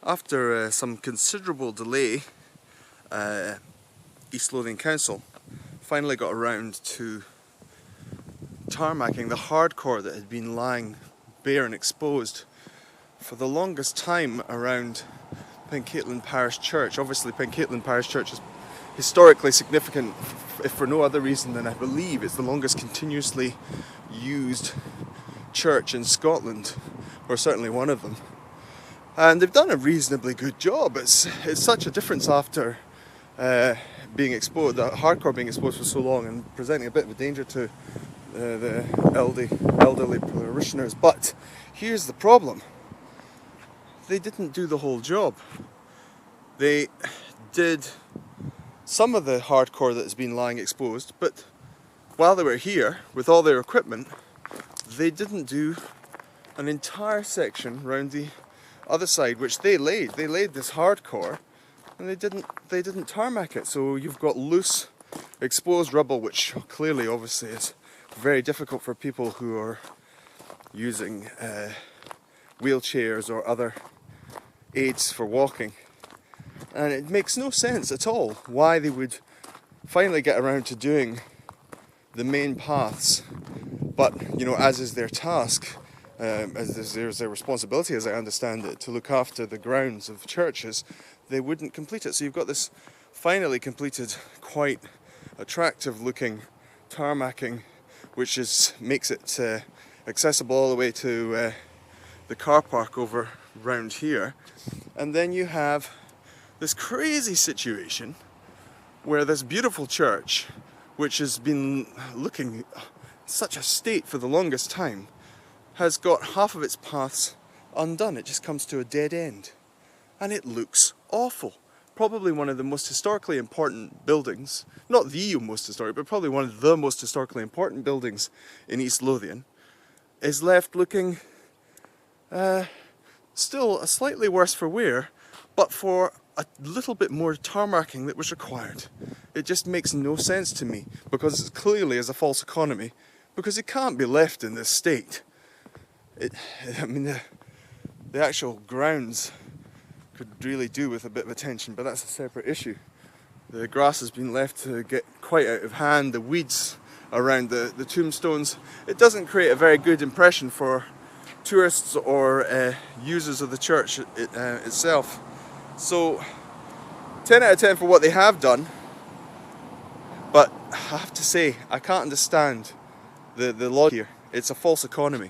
After some considerable delay, East Lothian Council finally got around to tarmacking the hardcore that had been lying bare and exposed for the longest time around Pencaitland Parish Church. Obviously Pencaitland Parish Church is historically significant, if for no other reason than I believe it's the longest continuously used church in Scotland, or certainly one of them. And they've done a reasonably good job. It's such a difference after being exposed, the hardcore being exposed for so long and presenting a bit of a danger to the elderly parishioners. But here's the problem. They didn't do the whole job. They did some of the hardcore that has been lying exposed, but while they were here with all their equipment, they didn't do an entire section round the other side, which they laid. They laid this hardcore, and they didn't tarmac it. So you've got loose, exposed rubble, which clearly, obviously, is very difficult for people who are using wheelchairs or other aids for walking. And it makes no sense at all why they would finally get around to doing the main paths, but, you know, as is their task, as there's their responsibility, as I understand it, to look after the grounds of churches, they wouldn't complete it. So you've got this finally completed, quite attractive looking tarmacking, which makes it accessible all the way to the car park over round here. And then you have this crazy situation where this beautiful church, which has been looking in such a state for the longest time, has got half of its paths undone. It just comes to a dead end. And it looks awful. Probably one of the most historically important buildings, not the most historic, but probably one of the most historically important buildings in East Lothian, is left looking still a slightly worse for wear, but for a little bit more tarmacking that was required. It just makes no sense to me, because it clearly is a false economy, because it can't be left in this state. I mean, the actual grounds could really do with a bit of attention, but that's a separate issue. The grass has been left to get quite out of hand, the weeds around the tombstones. It doesn't create a very good impression for tourists or users of the church itself. So 10 out of 10 for what they have done, but I have to say, I can't understand the logic here. It's a false economy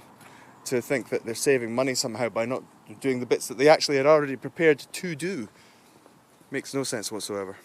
to think that they're saving money somehow by not doing the bits that they actually had already prepared to do. Makes no sense whatsoever.